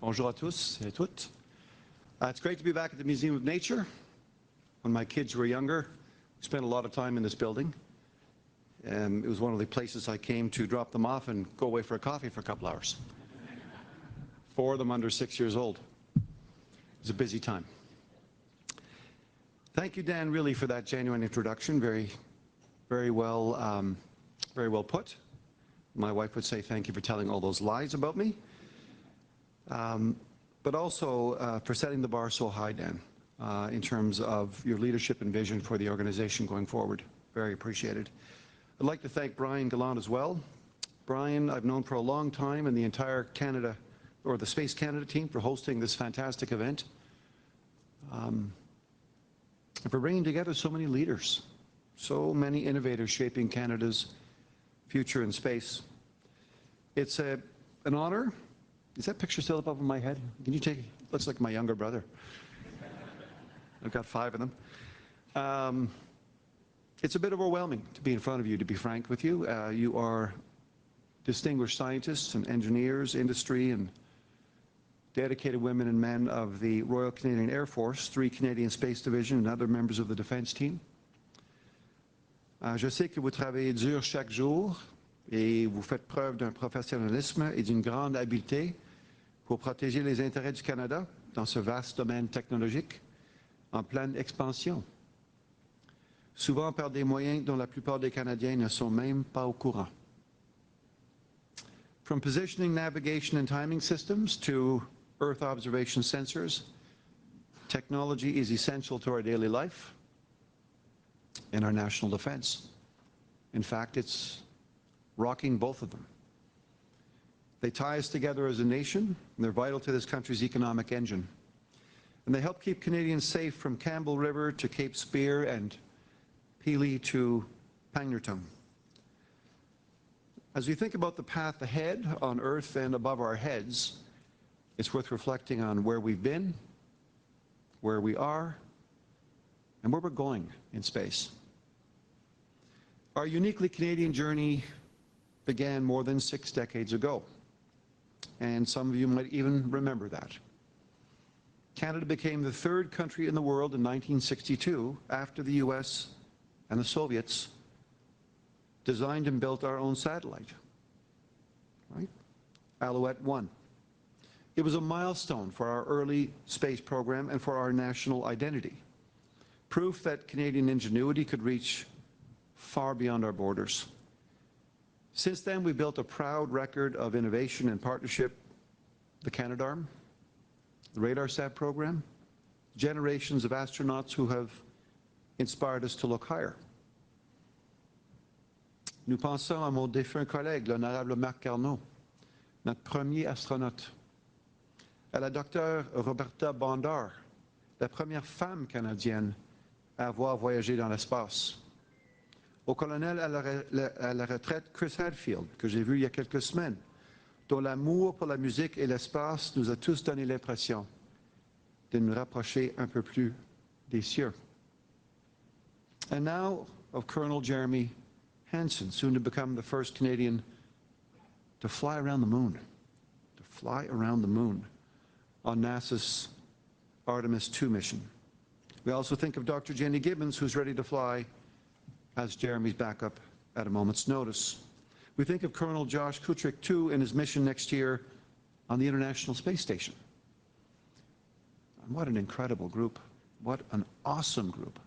Bonjour à tous et à toutes. It's great to be back at the Museum of Nature. When my kids were younger, we spent a lot of time in this building. It was one of the places I came to drop them off and go away for a coffee for a couple hours. 4 of them under 6 years old. It was a busy time. Thank you, Dan, really, for that genuine introduction. Very well put. My wife would say thank you for telling all those lies about me. But also for setting the bar so high, Dan, in terms of your leadership and vision for the organization going forward. Very appreciated. I'd like to thank Brian Gallant as well. Brian, I've known for a long time, and the entire Canada, or the Space Canada team, for hosting this fantastic event. And for bringing together so many leaders, so many innovators shaping Canada's future in space. It's an honor. Is that picture still up over my head? Can you take it? Looks like my younger brother. I've got 5 of them. It's a bit overwhelming to be in front of you, to be frank with you. You are distinguished scientists and engineers, industry, and dedicated women and men of the Royal Canadian Air Force, 3 Canadian Space Division, and other members of the defense team. Je sais que vous travaillez dur chaque jour et vous faites preuve d'un professionnalisme et d'une grande habileté pour protéger les intérêts du Canada dans ce vaste domaine technologique en pleine expansion, souvent par des moyens dont la plupart des Canadiens ne sont même pas au courant. From positioning, navigation, and timing systems to Earth observation sensors, technology is essential to our daily life and our national defense. In fact, it's rocking both of them. They tie us together as a nation, and they're vital to this country's economic engine. And they help keep Canadians safe from Campbell River to Cape Spear and Pelee to Pangnirtung. As we think about the path ahead on Earth and above our heads, it's worth reflecting on where we've been, where we are, and where we're going in space. Our uniquely Canadian journey began more than 6 decades ago, and some of you might even remember that. Canada became the 3rd country in the world in 1962 after the US and the Soviets designed and built our own satellite, right? Alouette 1. It was a milestone for our early space program and for our national identity. Proof that Canadian ingenuity could reach far beyond our borders. Since then, we built a proud record of innovation and partnership, the Canadarm, the RadarSat program, generations of astronauts who have inspired us to look higher. Nous pensons à mon défunt collègue, l'honorable Marc Carnot, notre premier astronaute, à la docteure Roberta Bondar, la première femme canadienne à avoir voyagé dans l'espace, au colonel à la retraite Chris Hadfield, que j'ai vu il y a quelques semaines, dont l'amour pour la musique et l'espace nous a tous donné l'impression de nous rapprocher un peu plus des cieux. And now of Colonel Jeremy Hansen, soon to become the first Canadian to fly around the moon, on NASA's Artemis II mission. We also think of Dr. Jenny Gibbons, who's ready to fly as Jeremy's backup at a moment's notice. We think of Colonel Josh Kutrick, too, in his mission next year on the International Space Station. And what an incredible group. What an awesome group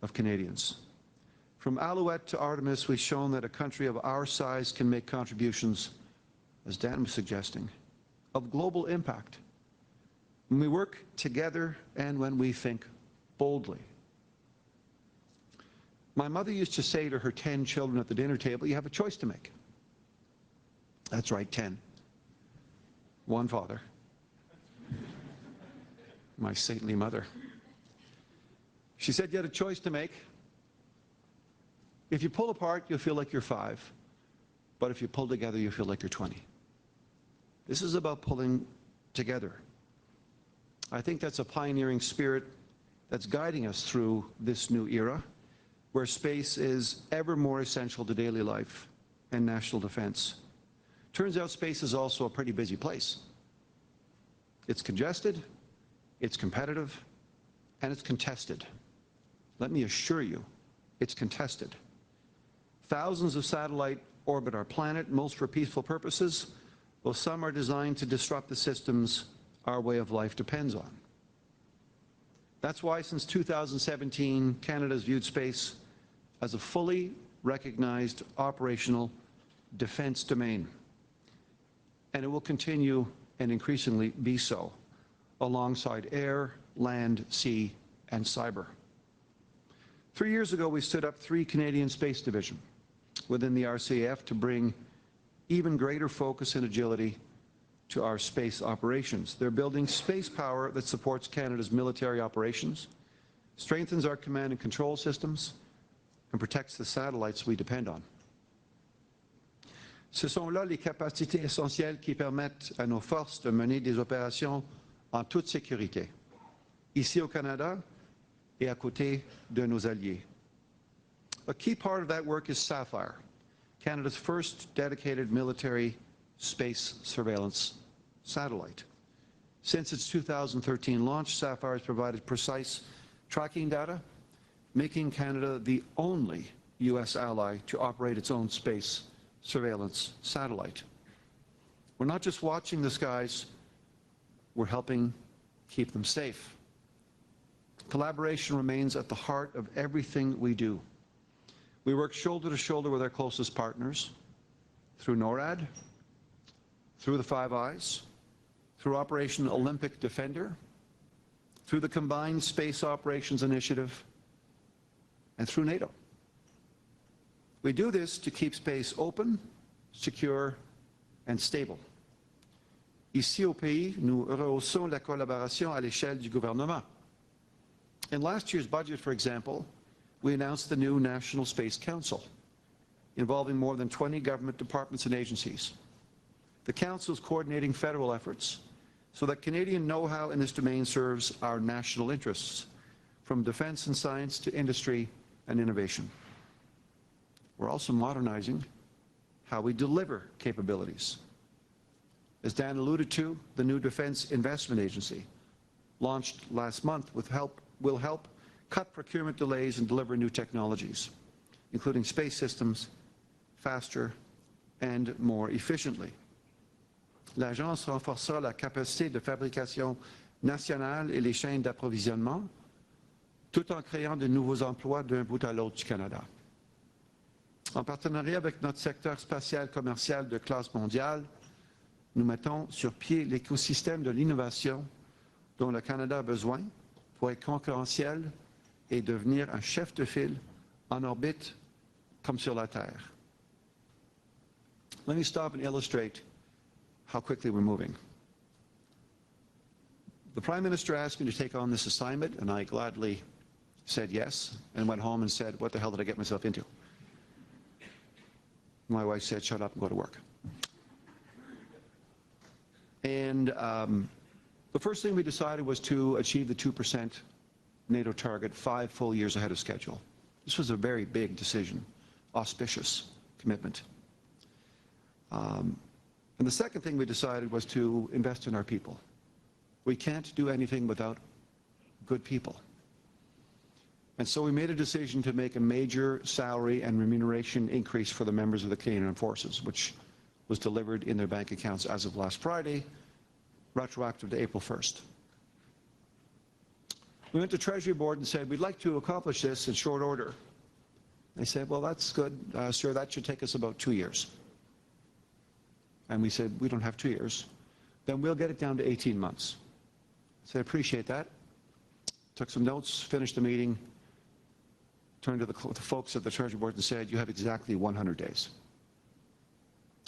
of Canadians. From Alouette to Artemis, we've shown that a country of our size can make contributions, as Dan was suggesting, of global impact when we work together and when we think boldly. My mother used to say to her 10 children at the dinner table, you have a choice to make. That's right, 10. One father. My saintly mother. She said you had a choice to make. If you pull apart, you'll feel like you're 5. But if you pull together, you feel like you're 20. This is about pulling together. I think that's a pioneering spirit that's guiding us through this new era, where space is ever more essential to daily life and national defense. Turns out space is also a pretty busy place. It's congested, it's competitive, and it's contested. Let me assure you, it's contested. Thousands of satellites orbit our planet, most for peaceful purposes, while some are designed to disrupt the systems our way of life depends on. That's why since 2017, Canada has viewed space as a fully recognized operational defense domain. And it will continue and increasingly be so, alongside air, land, sea, and cyber. 3 years ago, we stood up 3 Canadian Space Division within the RCAF to bring even greater focus and agility to our space operations. They're building space power that supports Canada's military operations, strengthens our command and control systems, and protects the satellites we depend on. Ce sont là les capacités essentielles qui permettent à nos forces de mener des opérations en toute sécurité, ici au Canada et à côté de nos alliés. A key part of that work is Sapphire, Canada's first dedicated military space surveillance satellite. Since its 2013 launch, Sapphire has provided precise tracking data, making Canada the only U.S. ally to operate its own space surveillance satellite. We're not just watching the skies, we're helping keep them safe. Collaboration remains at the heart of everything we do. We work shoulder to shoulder with our closest partners through NORAD, through the Five Eyes, through Operation Olympic Defender, through the Combined Space Operations Initiative, and through NATO. We do this to keep space open, secure, and stable. Ici au pays, nous rehaussons la collaboration à l'échelle du gouvernement. In last year's budget, for example, we announced the new National Space Council, involving more than 20 government departments and agencies. The Council is coordinating federal efforts so that Canadian know-how in this domain serves our national interests, from defence and science to industry and innovation. We're also modernizing how we deliver capabilities. As Dan alluded to, the new Defence Investment Agency, launched last month, will help cut procurement delays and deliver new technologies, including space systems, faster and more efficiently. L'agence renforcera la capacité de fabrication nationale et les chaînes d'approvisionnement, tout en créant de nouveaux emplois d'un bout à l'autre du Canada. En partenariat avec notre secteur spatial commercial de classe mondiale, nous mettons sur pied l'écosystème de l'innovation dont le Canada a besoin pour être concurrentiel et devenir un chef de file en orbite comme sur la Terre. Let me stop and illustrate how quickly we're moving. The Prime Minister asked me to take on this assignment, and I gladly said yes, and went home and said, what the hell did I get myself into? My wife said, shut up and go to work. And the first thing we decided was to achieve the 2% NATO target 5 full years ahead of schedule. This was a very big decision, auspicious commitment. And the second thing we decided was to invest in our people. We can't do anything without good people. And so we made a decision to make a major salary and remuneration increase for the members of the Canadian Armed Forces, which was delivered in their bank accounts as of last Friday, retroactive to April 1st. We went to Treasury Board and said, we'd like to accomplish this in short order. They said, well, that's good, sir, that should take us about 2 years. And we said, we don't have 2 years. Then we'll get it down to 18 months. I said, I appreciate that. Took some notes, finished the meeting, turned to the folks at the Treasury Board and said, you have exactly 100 days.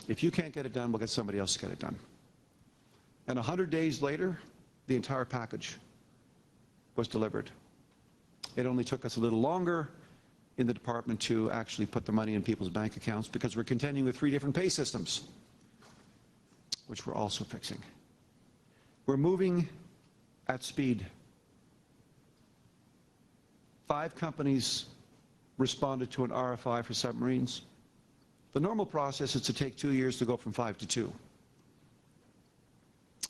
If you can't get it done, we'll get somebody else to get it done. And 100 days later, the entire package was delivered. It only took us a little longer in the department to actually put the money in people's bank accounts because we're contending with 3 different pay systems, which we're also fixing. We're moving at speed. 5 companies responded to an RFI for submarines. The normal process is to take 2 years to go from 5 to 2.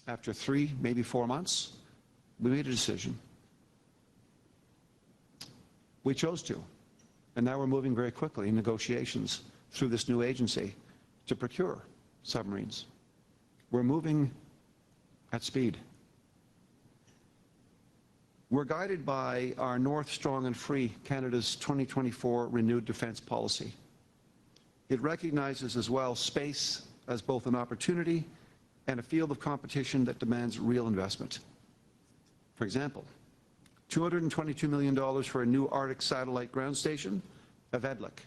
After 3, maybe 4 months, we made a decision. We chose to. And now we're moving very quickly in negotiations through this new agency to procure submarines. We're moving at speed. We're guided by our North, Strong and Free, Canada's 2024 renewed defence policy. It recognizes as well space as both an opportunity and a field of competition that demands real investment. For example, $222 million for a new Arctic satellite ground station, Evedlik,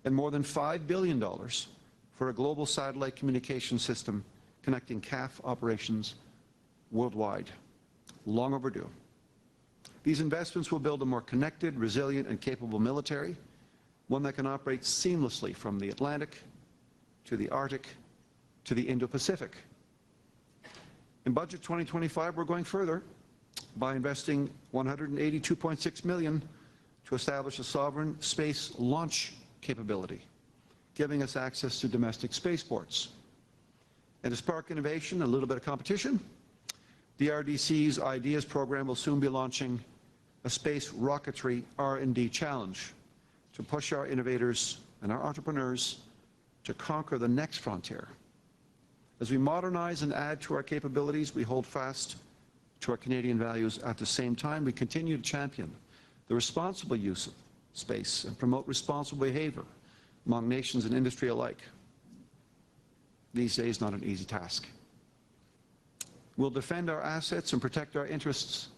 and more than $5 billion for a global satellite communication system connecting CAF operations worldwide. Long overdue. These investments will build a more connected, resilient and capable military, one that can operate seamlessly from the Atlantic to the Arctic to the Indo-Pacific. In Budget 2025, we're going further by investing $182.6 million to establish a sovereign space launch capability, giving us access to domestic spaceports. And to spark innovation and a little bit of competition, the RDC's Ideas program will soon be launching a space rocketry R&D challenge to push our innovators and our entrepreneurs to conquer the next frontier. As we modernize and add to our capabilities, we hold fast to our Canadian values. At the same time, we continue to champion the responsible use of space and promote responsible behavior among nations and industry alike. These days, not an easy task. We'll defend our assets and protect our interests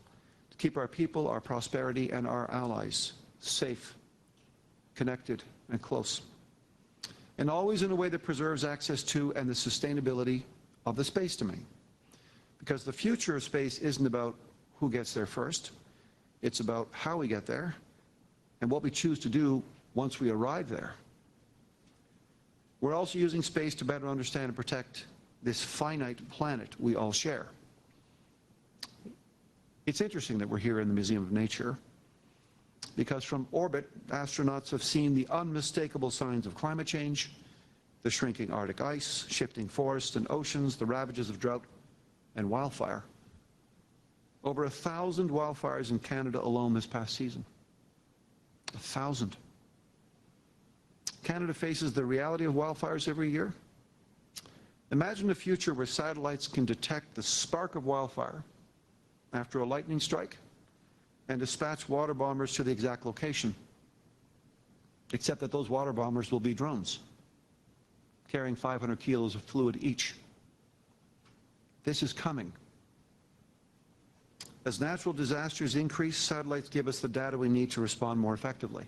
to keep our people, our prosperity, and our allies safe, connected, and close. And always in a way that preserves access to and the sustainability of the space domain. Because the future of space isn't about who gets there first, it's about how we get there and what we choose to do once we arrive there. We're also using space to better understand and protect this finite planet we all share. It's interesting that we're here in the Museum of Nature, because from orbit, astronauts have seen the unmistakable signs of climate change, the shrinking Arctic ice, shifting forests and oceans, the ravages of drought and wildfire. Over 1,000 wildfires in Canada alone this past season. 1,000. Canada faces the reality of wildfires every year. Imagine a future where satellites can detect the spark of wildfire after a lightning strike and dispatch water bombers to the exact location. Except that those water bombers will be drones, carrying 500 kilos of fluid each. This is coming. As natural disasters increase, satellites give us the data we need to respond more effectively.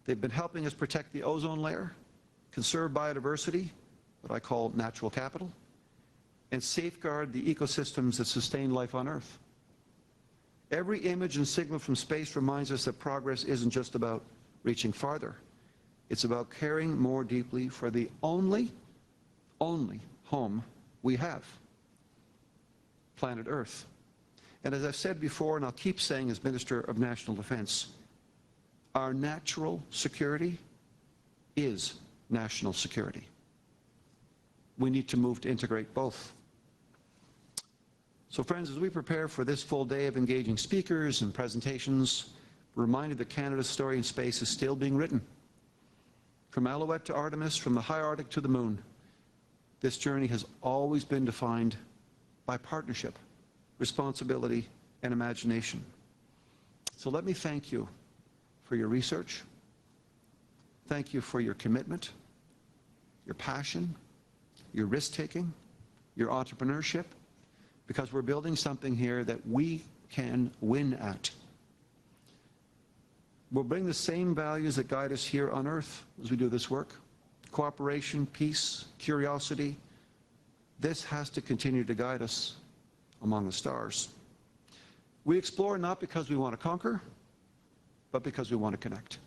They've been helping us protect the ozone layer, conserve biodiversity, what I call natural capital, and safeguard the ecosystems that sustain life on Earth. Every image and signal from space reminds us that progress isn't just about reaching farther. It's about caring more deeply for the only home we have, planet Earth. And as I've said before, and I'll keep saying as Minister of National Defence, our natural security is national security. We need to move to integrate both. So friends, as we prepare for this full day of engaging speakers and presentations, we're reminded that Canada's story in space is still being written. From Alouette to Artemis, from the high Arctic to the moon, this journey has always been defined by partnership, responsibility, and imagination. So let me thank you for your research. Thank you for your commitment, your passion, your risk-taking, your entrepreneurship, because we're building something here that we can win at. We'll bring the same values that guide us here on Earth as we do this work. Cooperation, peace, curiosity. This has to continue to guide us among the stars. We explore not because we want to conquer, but because we want to connect.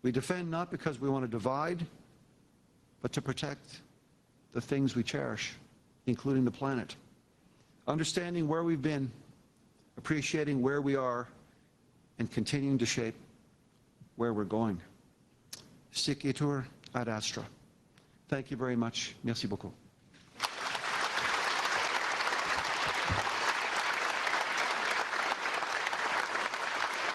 We defend not because we want to divide, but to protect the things we cherish, including the planet. Understanding where we've been, appreciating where we are, and continuing to shape where we're going. Sic itur ad astra. Thank you very much. Merci beaucoup.